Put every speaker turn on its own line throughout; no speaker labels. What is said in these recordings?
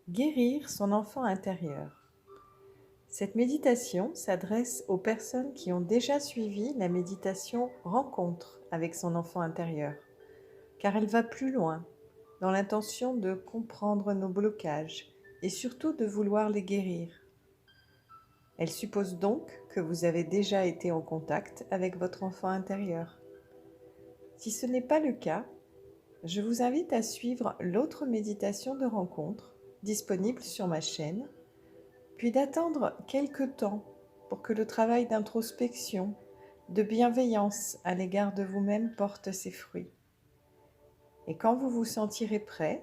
Guérir son enfant intérieur. Cette méditation s'adresse aux personnes qui ont déjà suivi la méditation rencontre avec son enfant intérieur, car elle va plus loin dans l'intention de comprendre nos blocages et surtout de vouloir les guérir. Elle suppose donc que vous avez déjà été en contact avec votre enfant intérieur. Si ce n'est pas le cas, je vous invite à suivre l'autre méditation de rencontre disponible sur ma chaîne, puis d'attendre quelques temps pour que le travail d'introspection, de bienveillance à l'égard de vous-même porte ses fruits. Et quand vous vous sentirez prêt,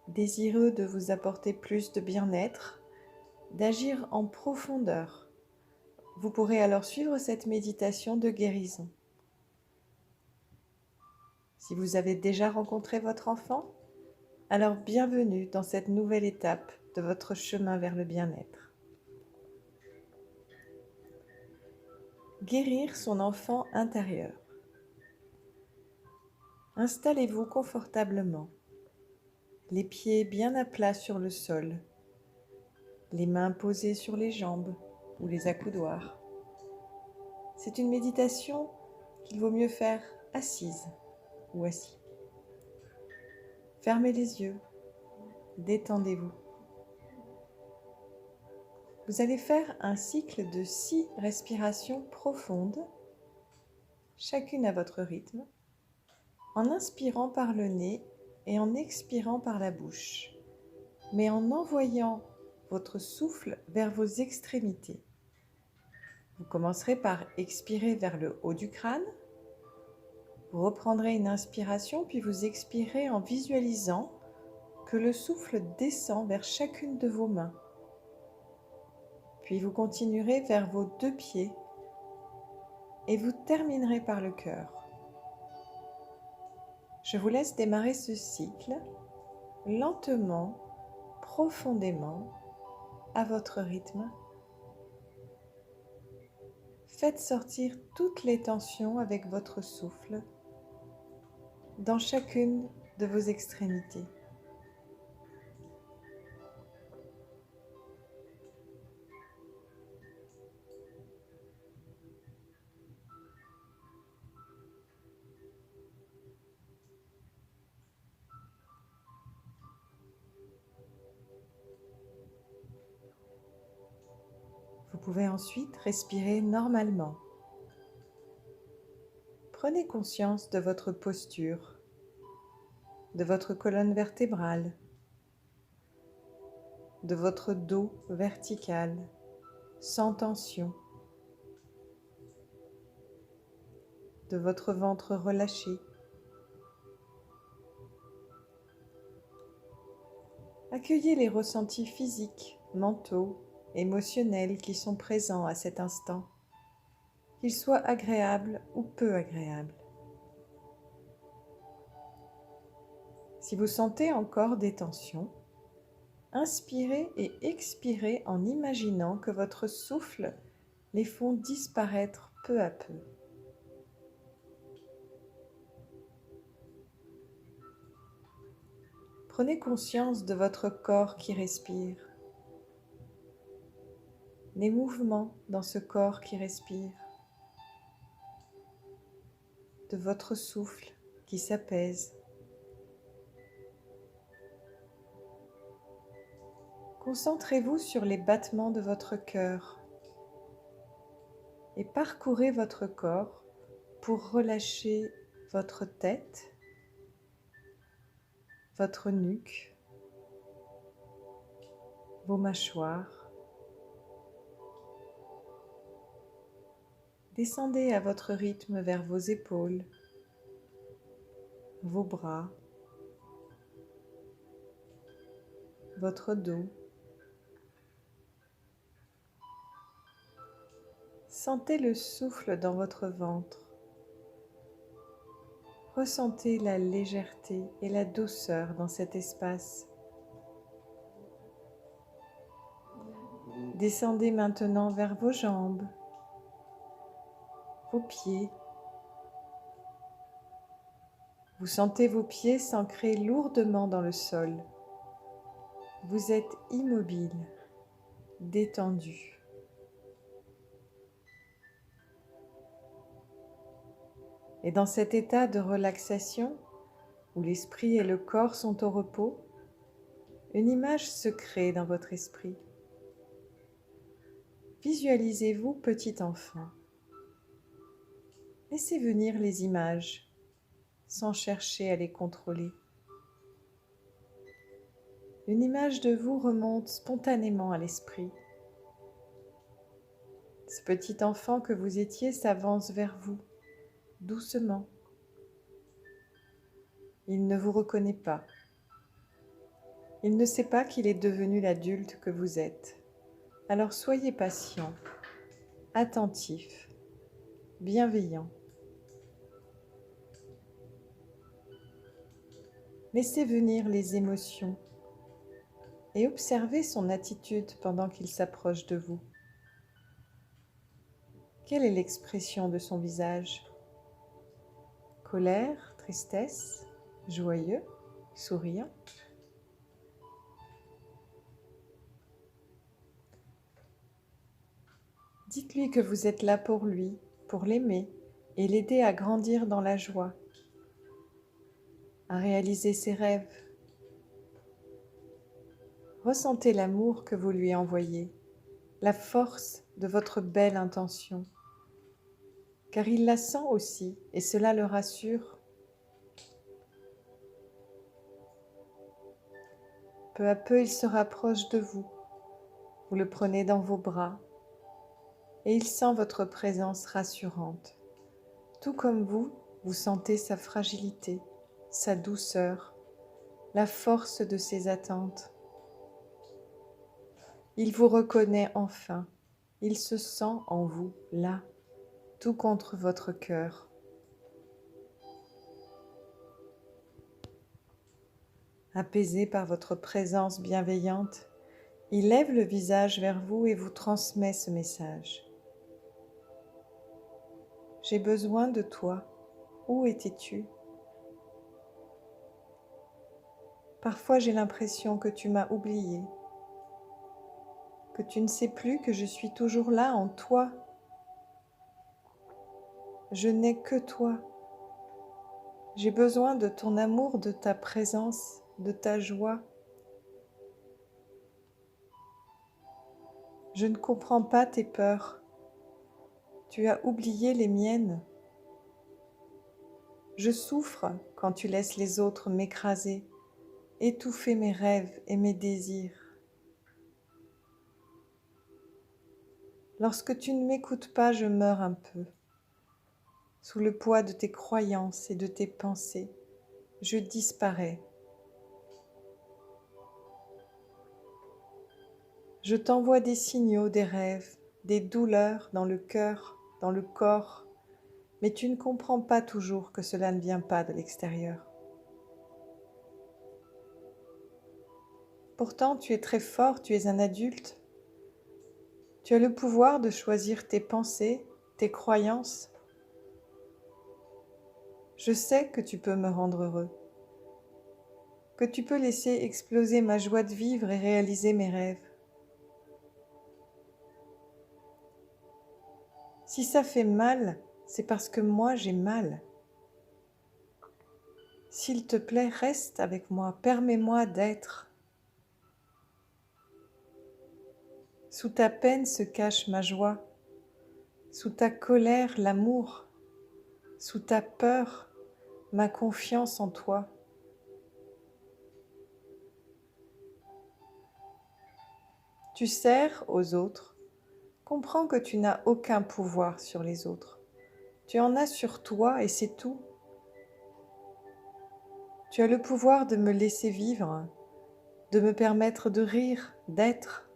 désireux de vous apporter plus de bien-être, d'agir en profondeur, vous pourrez alors suivre cette méditation de guérison. Si vous avez déjà rencontré votre enfant, alors bienvenue dans cette nouvelle étape de votre chemin vers le bien-être. Guérir son enfant intérieur. Installez-vous confortablement, les pieds bien à plat sur le sol, les mains posées sur les jambes ou les accoudoirs. C'est une méditation qu'il vaut mieux faire assise ou assis. Fermez les yeux, détendez-vous. Vous allez faire un cycle de 6 respirations profondes, chacune à votre rythme, en inspirant par le nez et en expirant par la bouche, mais en envoyant votre souffle vers vos extrémités. Vous commencerez par expirer vers le haut du crâne. Vous reprendrez une inspiration, puis vous expirez en visualisant que le souffle descend vers chacune de vos mains. Puis vous continuerez vers vos 2 pieds et vous terminerez par le cœur. Je vous laisse démarrer ce cycle lentement, profondément, à votre rythme. Faites sortir toutes les tensions avec votre souffle dans chacune de vos extrémités. Vous pouvez ensuite respirer normalement. Prenez conscience de votre posture, de votre colonne vertébrale, de votre dos vertical, sans tension, de votre ventre relâché. Accueillez les ressentis physiques, mentaux, émotionnels qui sont présents à cet instant, qu'ils soient agréables ou peu agréables. Si vous sentez encore des tensions, inspirez et expirez en imaginant que votre souffle les font disparaître peu à peu. Prenez conscience de votre corps qui respire, les mouvements dans ce corps qui respire, de votre souffle qui s'apaise. Concentrez-vous sur les battements de votre cœur et parcourez votre corps pour relâcher votre tête, votre nuque, vos mâchoires. Descendez à votre rythme vers vos épaules, vos bras, votre dos. Sentez le souffle dans votre ventre. Ressentez la légèreté et la douceur dans cet espace. Descendez maintenant vers vos jambes, vos pieds. Vous sentez vos pieds s'ancrer lourdement dans le sol. Vous êtes immobile, détendu. Et dans cet état de relaxation, où l'esprit et le corps sont au repos, une image se crée dans votre esprit. Visualisez-vous petit enfant. Laissez venir les images sans chercher à les contrôler. Une image de vous remonte spontanément à l'esprit. Ce petit enfant que vous étiez s'avance vers vous, doucement. Il ne vous reconnaît pas. Il ne sait pas qu'il est devenu l'adulte que vous êtes. Alors soyez patient, attentif, bienveillant. Laissez venir les émotions et observez son attitude pendant qu'il s'approche de vous. Quelle est l'expression de son visage? Colère, tristesse, joyeux, souriant? Dites-lui que vous êtes là pour lui, pour l'aimer et l'aider à grandir dans la joie, à réaliser ses rêves. Ressentez l'amour que vous lui envoyez, la force de votre belle intention, car il la sent aussi et cela le rassure. Peu à peu, il se rapproche de vous. Vous le prenez dans vos bras et il sent votre présence rassurante. Tout comme vous, vous sentez sa fragilité, sa douceur, la force de ses attentes. Il vous reconnaît enfin. Il se sent en vous, là, tout contre votre cœur. Apaisé par votre présence bienveillante, il lève le visage vers vous et vous transmet ce message. J'ai besoin de toi. Où étais-tu? Parfois j'ai l'impression que tu m'as oublié, que tu ne sais plus que je suis toujours là en toi. Je n'ai que toi. J'ai besoin de ton amour, de ta présence, de ta joie. Je ne comprends pas tes peurs. Tu as oublié les miennes. Je souffre quand tu laisses les autres m'écraser, étouffer mes rêves et mes désirs. Lorsque tu ne m'écoutes pas, je meurs un peu. Sous le poids de tes croyances et de tes pensées, je disparais. Je t'envoie des signaux, des rêves, des douleurs dans le cœur, dans le corps, mais tu ne comprends pas toujours que cela ne vient pas de l'extérieur. Pourtant, tu es très fort, tu es un adulte. Tu as le pouvoir de choisir tes pensées, tes croyances. Je sais que tu peux me rendre heureux, que tu peux laisser exploser ma joie de vivre et réaliser mes rêves. Si ça fait mal, c'est parce que moi j'ai mal. S'il te plaît, reste avec moi, permets-moi d'être. Sous ta peine se cache ma joie, sous ta colère l'amour, sous ta peur ma confiance en toi. Tu sers aux autres, comprends que tu n'as aucun pouvoir sur les autres. Tu en as sur toi et c'est tout. Tu as le pouvoir de me laisser vivre, de me permettre de rire, d'être.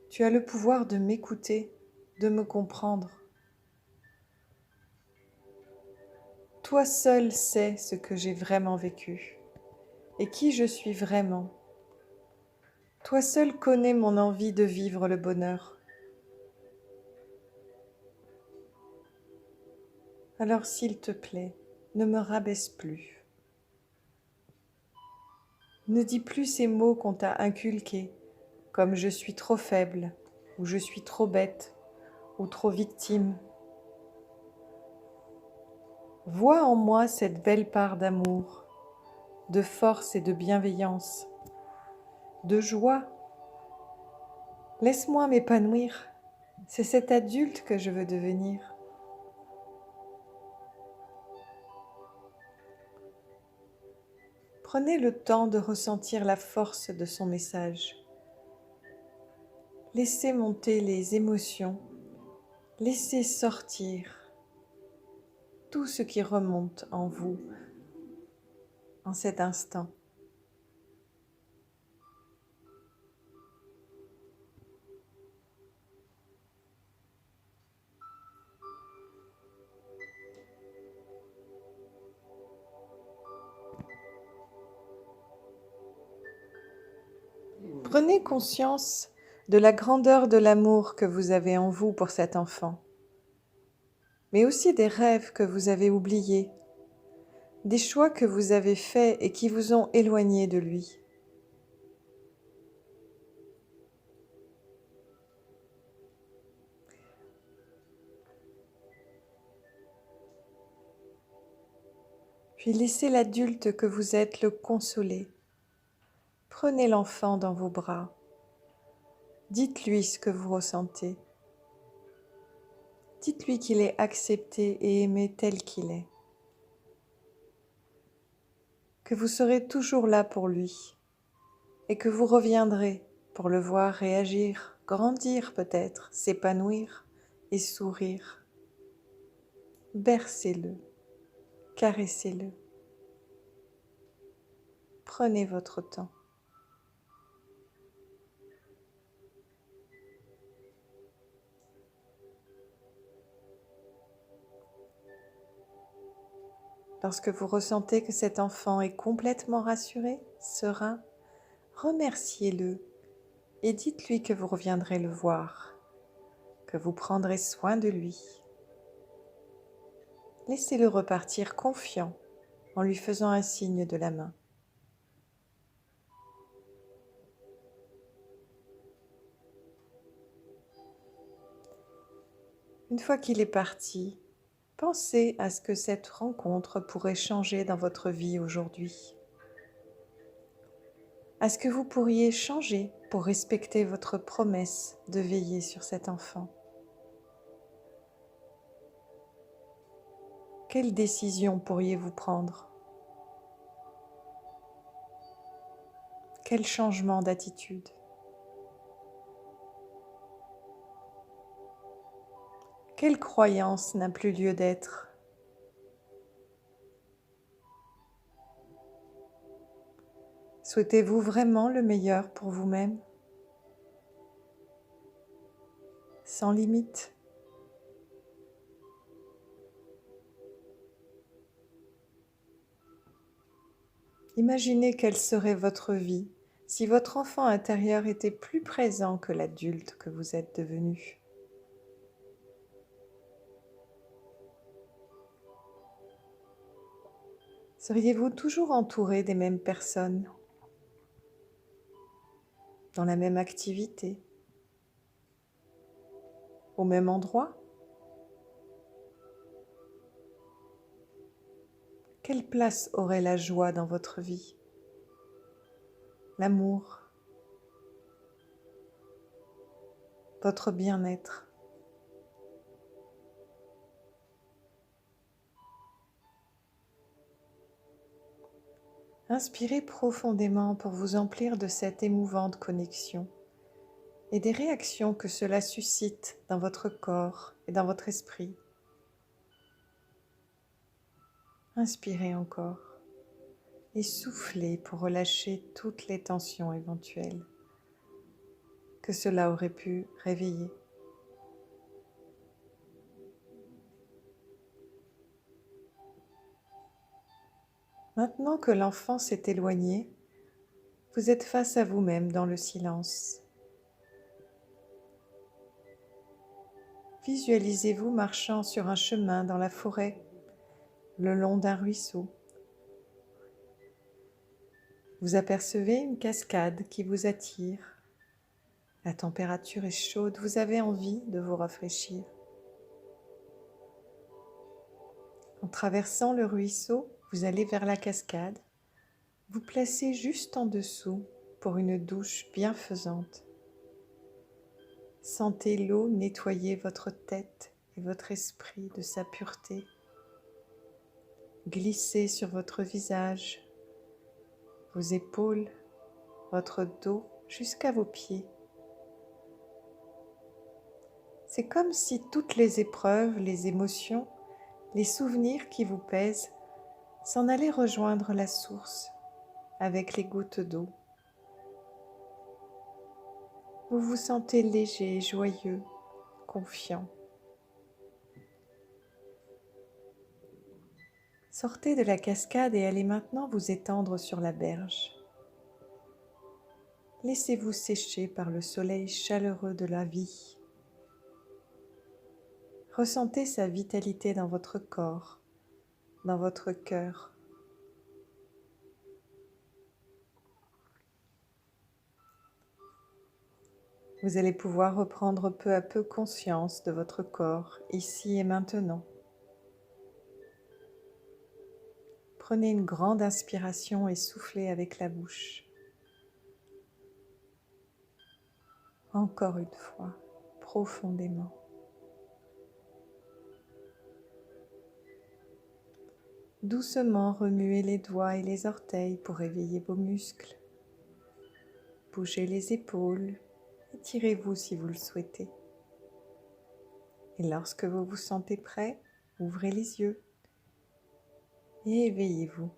Tu as le pouvoir de m'écouter, de me comprendre. Toi seul sais ce que j'ai vraiment vécu et qui je suis vraiment. Toi seul connais mon envie de vivre le bonheur. Alors s'il te plaît, ne me rabaisse plus. Ne dis plus ces mots qu'on t'a inculqués, comme je suis trop faible, ou je suis trop bête, ou trop victime. Vois en moi cette belle part d'amour, de force et de bienveillance, de joie. Laisse-moi m'épanouir, c'est cet adulte que je veux devenir. Prenez le temps de ressentir la force de son message. Laissez monter les émotions, laissez sortir tout ce qui remonte en vous en cet instant. Prenez conscience de la grandeur de l'amour que vous avez en vous pour cet enfant, mais aussi des rêves que vous avez oubliés, des choix que vous avez faits et qui vous ont éloigné de lui. Puis laissez l'adulte que vous êtes le consoler. Prenez l'enfant dans vos bras. Dites-lui ce que vous ressentez. Dites-lui qu'il est accepté et aimé tel qu'il est. Que vous serez toujours là pour lui et que vous reviendrez pour le voir réagir, grandir peut-être, s'épanouir et sourire. Bercez-le, caressez-le. Prenez votre temps. Lorsque vous ressentez que cet enfant est complètement rassuré, serein, remerciez-le et dites-lui que vous reviendrez le voir, que vous prendrez soin de lui. Laissez-le repartir confiant en lui faisant un signe de la main. Une fois qu'il est parti, pensez à ce que cette rencontre pourrait changer dans votre vie aujourd'hui. À ce que vous pourriez changer pour respecter votre promesse de veiller sur cet enfant. Quelle décision pourriez-vous prendre? Quel changement d'attitude? Quelle croyance n'a plus lieu d'être? Souhaitez-vous vraiment le meilleur pour vous-même? Sans limite? Imaginez quelle serait votre vie si votre enfant intérieur était plus présent que l'adulte que vous êtes devenu. Seriez-vous toujours entouré des mêmes personnes, dans la même activité, au même endroit? Quelle place aurait la joie dans votre vie? L'amour, votre bien-être? Inspirez profondément pour vous emplir de cette émouvante connexion et des réactions que cela suscite dans votre corps et dans votre esprit. Inspirez encore et soufflez pour relâcher toutes les tensions éventuelles que cela aurait pu réveiller. Maintenant que l'enfant s'est éloigné, vous êtes face à vous-même dans le silence. Visualisez-vous marchant sur un chemin dans la forêt, le long d'un ruisseau. Vous apercevez une cascade qui vous attire. La température est chaude, vous avez envie de vous rafraîchir. En traversant le ruisseau, vous allez vers la cascade. Vous placez juste en dessous pour une douche bienfaisante. Sentez l'eau nettoyer votre tête et votre esprit de sa pureté. Glissez sur votre visage, vos épaules, votre dos jusqu'à vos pieds. C'est comme si toutes les épreuves, les émotions, les souvenirs qui vous pèsent s'en allaient rejoindre la source avec les gouttes d'eau. Vous vous sentez léger, joyeux, confiant. Sortez de la cascade et allez maintenant vous étendre sur la berge. Laissez-vous sécher par le soleil chaleureux de la vie. Ressentez sa vitalité dans votre corps, dans votre cœur. Vous allez pouvoir reprendre peu à peu conscience de votre corps, ici et maintenant. Prenez une grande inspiration et soufflez avec la bouche. Encore une fois, profondément. Doucement remuez les doigts et les orteils pour réveiller vos muscles. Bougez les épaules, étirez-vous si vous le souhaitez. Et lorsque vous vous sentez prêt, ouvrez les yeux et éveillez-vous.